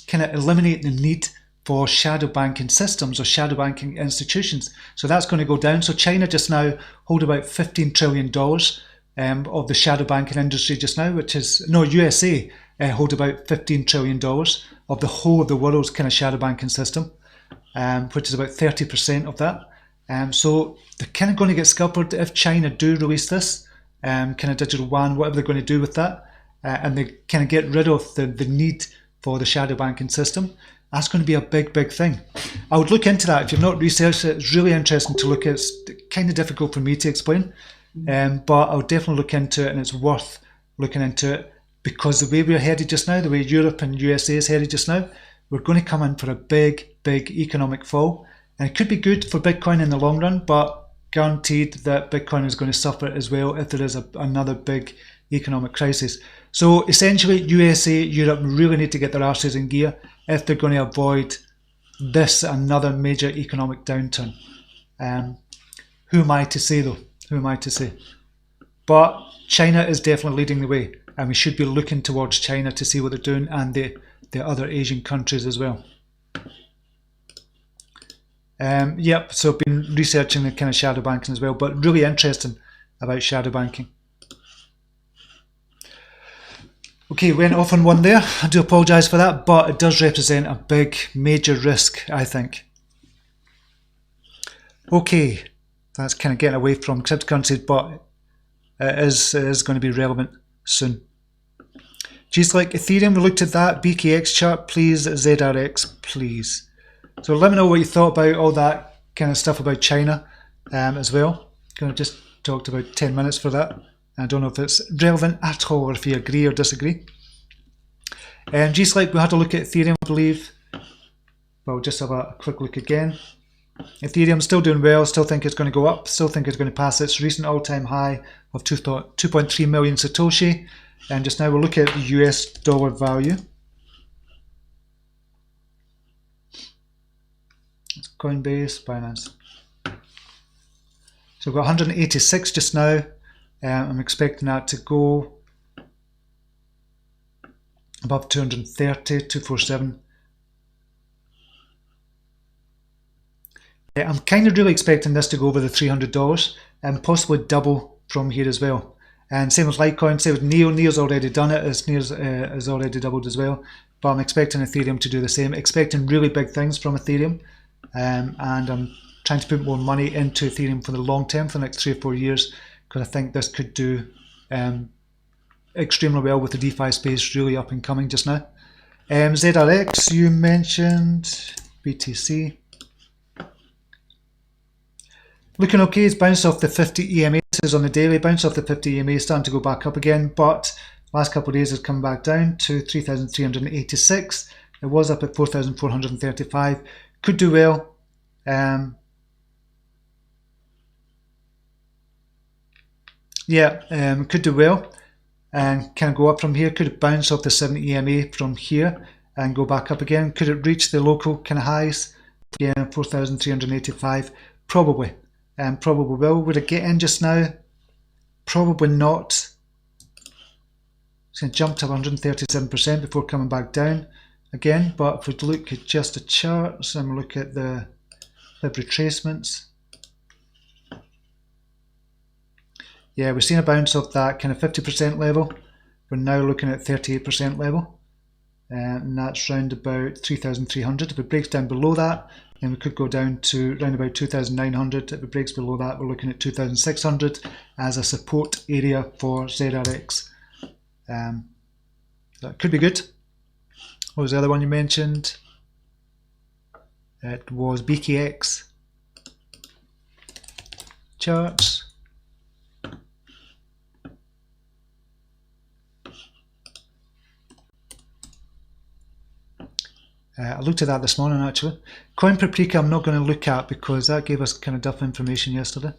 kind of eliminating the need for shadow banking systems or shadow banking institutions. So that's going to go down. So China just now hold about $15 trillion of the shadow banking industry just now, which is, no, USA hold about $15 trillion of the whole of the world's kind of shadow banking system, which is about 30% of that. So they're kind of going to get scuppered if China do release this kind of digital yuan, whatever they're going to do with that, and they kind of get rid of the need for the shadow banking system. That's going to be a big, big thing. I would look into that. If you've not researched it, it's really interesting to look at. It's kind of difficult for me to explain, but I would definitely look into it, and it's worth looking into it, because the way we're headed just now, the way Europe and USA is headed just now, we're going to come in for a big, big economic fall. And it could be good for Bitcoin in the long run, but guaranteed that Bitcoin is going to suffer as well if there is another big economic crisis. So essentially, USA, Europe really need to get their arses in gear if they're going to avoid this, another major economic downturn. Who am I to say though? Who am I to say? But China is definitely leading the way, and we should be looking towards China to see what they're doing, and the other Asian countries as well. Yep, so I've been researching the kind of shadow banking as well, but really interesting about shadow banking. Okay, went off on one there. I do apologise for that, but it does represent a big, major risk, I think. Okay, that's kind of getting away from cryptocurrencies, but it is going to be relevant soon. Just like Ethereum, we looked at that. BANKEX chart, please. ZRX, please. So let me know what you thought about all that kind of stuff about China as well. Going to just talked about 10 minutes for that. I don't know if it's relevant at all, or if you agree or disagree. Just like we had a look at Ethereum, I believe. But we'll just have a quick look again. Ethereum still doing well, still think it's going to go up, still think it's going to pass its recent all-time high of 2.3 million Satoshi. And just now we'll look at the US dollar value. It's Coinbase, Binance. So we've got 186 just now. I'm expecting that to go above 230, 247. I'm kind of really expecting this to go over the $300 and possibly double from here as well. And same with Litecoin, same with Neo. Neo's already done it, as Neo's has already doubled as well. But I'm expecting Ethereum to do the same, expecting really big things from Ethereum. And I'm trying to put more money into Ethereum for the long term, for the next 3 or 4 years, because I think this could do extremely well with the DeFi space really up and coming just now. ZRX, you mentioned BTC. Looking okay, it's bounced off the 50 EMA. This is on the daily, bounced off the 50 EMA, starting to go back up again, but last couple of days has come back down to 3,386. It was up at 4,435. Could do well. Could do well and kind of go up from here. Could it bounce off the 70 EMA from here and go back up again? Could it reach the local kind of highs again, 4,385? Probably. Probably will. Would it get in just now? Probably not. It's going to jump to 137% before coming back down again. But if we look at just the charts and look at the retracements, yeah, we've seen a bounce off that kind of 50% level. We're now looking at 38% level, and that's round about 3,300. If it breaks down below that, then we could go down to around about 2,900. If it breaks below that, we're looking at 2,600 as a support area for ZRX. That could be good. What was the other one you mentioned? It was BANKEX charts. I looked at that this morning actually. Coin Paprika I'm not going to look at because that gave us kind of duff information yesterday.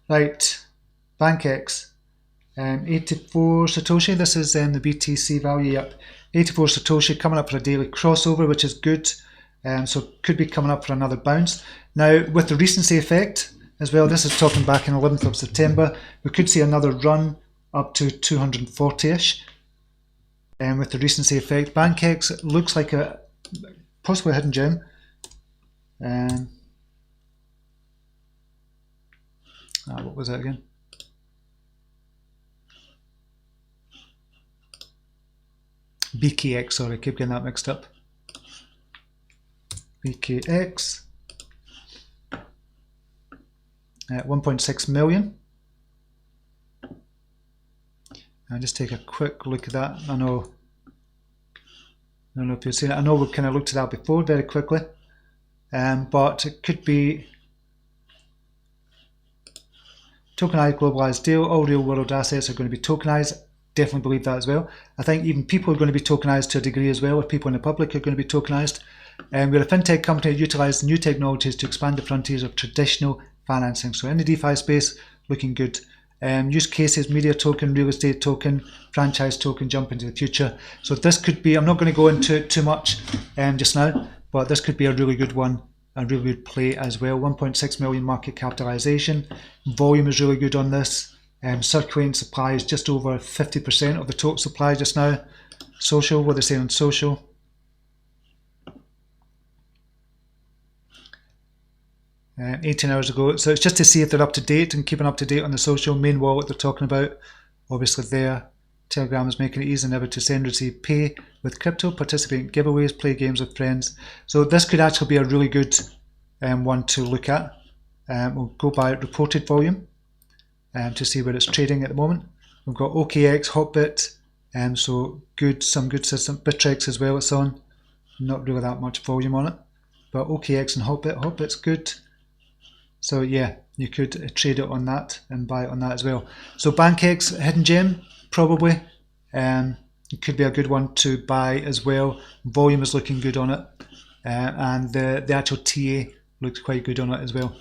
Right, BANKEX, 84 Satoshi. This is the BTC value. Yep, 84 Satoshi coming up for a daily crossover, which is good. So could be coming up for another bounce. Now with the recency effect as well, this is talking back in 11th of September. We could see another run up to 240-ish. with the recency effect. BANKEX looks like a possibly a hidden gem. What was that again? BKX, sorry, I keep getting that mixed up. BKX at 1.6 million. I'll just take a quick look at that. I don't know if you've seen it. I know we've kind of looked at that before very quickly, but it could be tokenized globalized deal. All real world assets are going to be tokenized. Definitely believe that as well. I think even people are going to be tokenized to a degree as well, if people in the public are going to be tokenized. We're a fintech company that utilises new technologies to expand the frontiers of traditional financing. So in the DeFi space, looking good. Use cases, media token, real estate token, franchise token, jump into the future. So this could be, I'm not going to go into it too much just now, but this could be a really good one, a really good play as well. 1.6 million market capitalization. Volume is really good on this. Circulating supply is just over 50% of the total supply just now. Social, what are they saying on social? And 18 hours ago. So it's just to see if they're up to date and keeping up to date on the social main wallet they're talking about. Obviously there, Telegram is making it easy and ever to send, receive, pay with crypto, participate in giveaways, play games with friends. So this could actually be a really good one to look at. We'll go by reported volume to see where it's trading at the moment. We've got OKX, Hotbit, so good, some good system. Bittrex as well, it's on. Not really that much volume on it, but OKX and Hotbit's good. So yeah, you could trade it on that and buy it on that as well. So BANKEX, hidden gem, probably. It could be a good one to buy as well. Volume is looking good on it, and the actual TA looks quite good on it as well.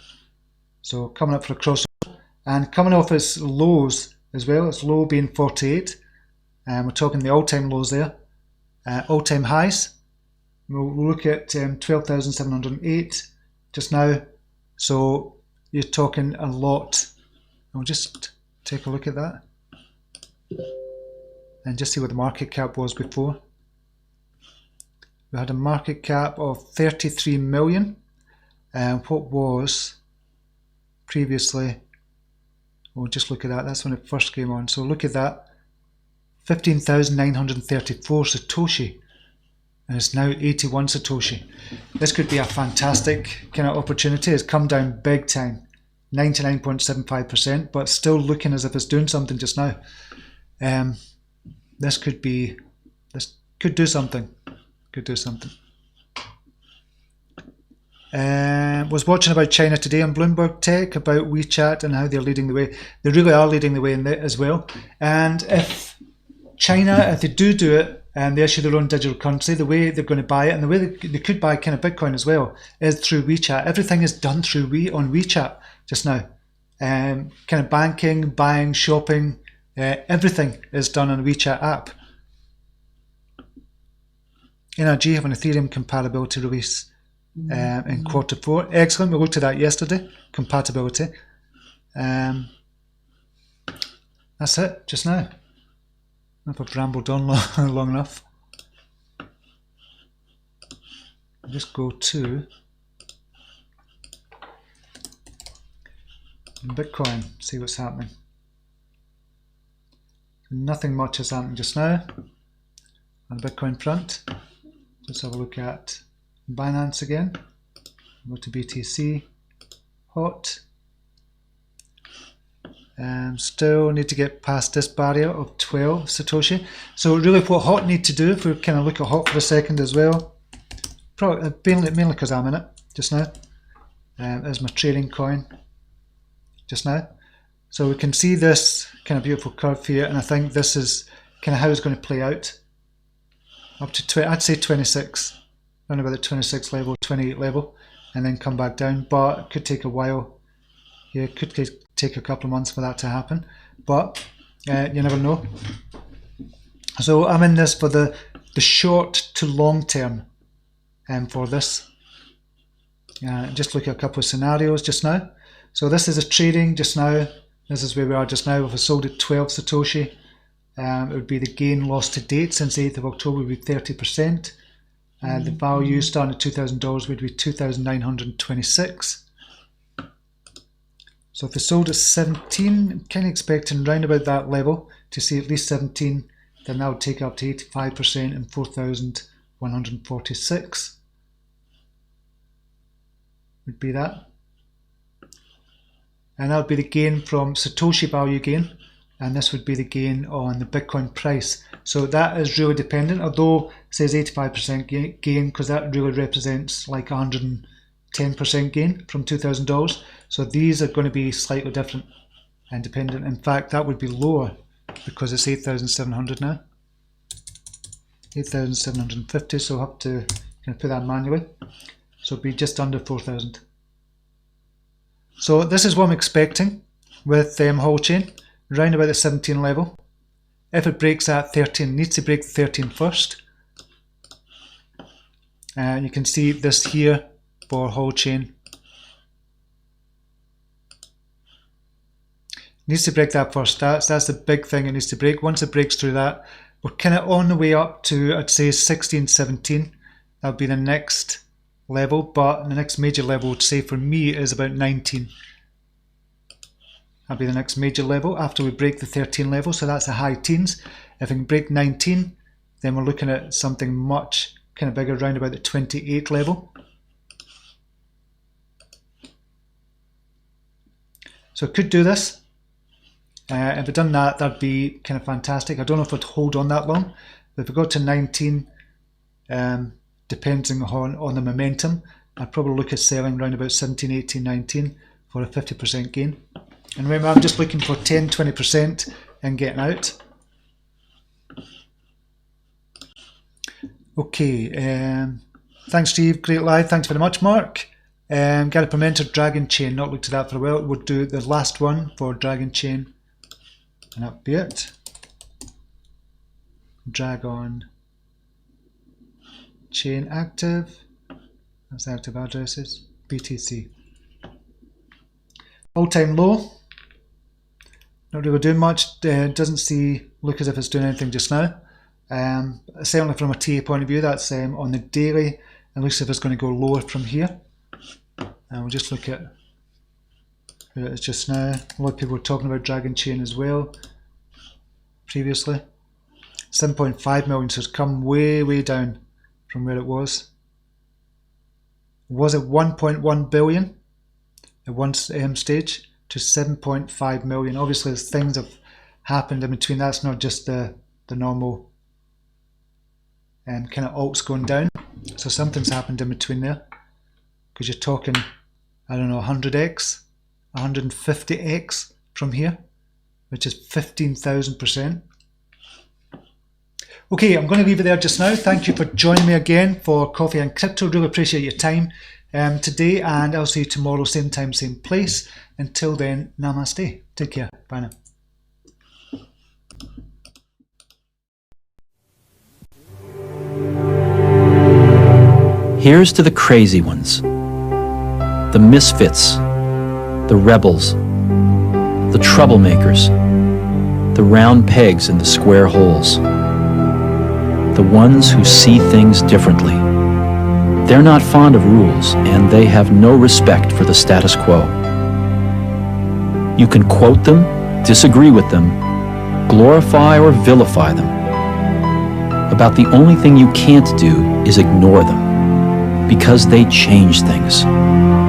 So coming up for a crossover and coming off its lows as well. Its low being 48. We're talking the all-time lows there. All-time highs. We'll look at 12,708 just now. So you're talking a lot. I'll just take a look at that and just see what the market cap was before. We had a market cap of 33 million. And what was previously, we'll just look at that. That's when it first came on. So look at that. 15,934 Satoshi. And it's now 81 Satoshi. This could be a fantastic kind of opportunity. It's come down big time, 99.75%, but still looking as if it's doing something just now. This could do something. Could do something. Was watching about China today on Bloomberg Tech about WeChat and how they're leading the way. They really are leading the way in that as well. And if China, if they do it, and they issue their own digital currency, the way they're going to buy it and the way they could buy kind of Bitcoin as well is through WeChat. Everything is done through on WeChat just now. Kind of banking, buying, shopping, everything is done on a WeChat app. NRG have an Ethereum compatibility release in Q4. Excellent. We looked at that yesterday. Compatibility. That's it just now. If I've rambled on long enough. I'll just go to Bitcoin, see what's happening. Nothing much has happened just now on the Bitcoin front. Let's have a look at Binance again. Go to BTC, hot. Still need to get past this barrier of 12 Satoshi. So really what hot need to do, if we kind of look at hot for a second as well, probably mainly because I'm in it just now, is my trading coin just now. So we can see this kind of beautiful curve here, and I think this is kind of how it's going to play out. Up to, I'd say 26, around about the 26 level, 28 level, and then come back down, but it could take a while. Yeah, it could take a couple of months for that to happen, but you never know. So I'm in this for the short to long term for this. Just look at a couple of scenarios just now. So this is a trading just now. This is where we are just now. If I sold at 12 Satoshi, It would be the gain lost to date since the 8th of October would be 30%. The value starting at $2,000 would be $2,926. So if they sold at 17, I'm kind of expecting round about that level to see at least 17, then that would take up to 85% and 4,146 would be that. And that would be the gain from Satoshi value gain, and this would be the gain on the Bitcoin price. So that is really dependent, although it says 85% gain because that really represents like 110% gain from $2,000. So these are going to be slightly different and dependent. In fact, that would be lower because it's 8,700 now. 8,750, so I'll have to kind of put that manually. So it'll be just under 4,000. So this is what I'm expecting with Holochain, round about the 17 level. If it breaks at 13, it needs to break 13 first. And you can see this here for Holochain. Needs to break that first. That's the big thing it needs to break. Once it breaks through that, we're kind of on the way up to, I'd say, 16, 17. That'll be the next level, but the next major level, would say for me, is about 19. That'll be the next major level after we break the 13 level, so that's the high teens. If we can break 19, then we're looking at something much kind of bigger, around about the 28 level. So it could do this. If we'd done that, that'd be kind of fantastic. I don't know if it'd hold on that long, but if we got to 19, depending on the momentum, I'd probably look at selling around about 17, 18, 19 for a 50% gain. And remember, I'm just looking for 10, 20% and getting out. Okay, thanks Steve, great live, thanks very much Mark. Gary Pimenta, Dragon Chain, not looked at that for a while. We'll do the last one for Dragon Chain, and that'll be it. Dragon Chain active, that's the active addresses, BTC. All-time low, not really doing much, doesn't look as if it's doing anything just now. Certainly from a TA point of view, that's on the daily, it looks as if it's going to go lower from here. And we'll just look at where it is just now. A lot of people were talking about Dragon Chain as well previously. 7.5 million, so it's come way down from where it was. Was it 1.1 billion at one stage to 7.5 million? Obviously, as things have happened in between, that's not just the normal kind of alts going down. So something's happened in between there, because you're talking, I don't know, 100x, 150x from here, which is 15,000%. Okay, I'm going to leave it there just now. Thank you for joining me again for Coffee and Crypto. Really appreciate your time today, and I'll see you tomorrow, same time, same place. Until then, namaste. Take care. Bye now. Here's to the crazy ones, the misfits, the rebels, the troublemakers, the round pegs in the square holes, the ones who see things differently. They're not fond of rules, and they have no respect for the status quo. You can quote them, disagree with them, glorify or vilify them. About the only thing you can't do is ignore them, because they change things.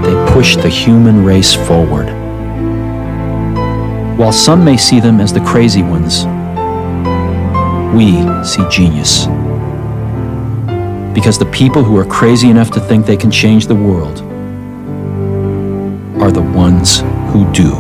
They push the human race forward. While some may see them as the crazy ones, we see genius. Because the people who are crazy enough to think they can change the world are the ones who do.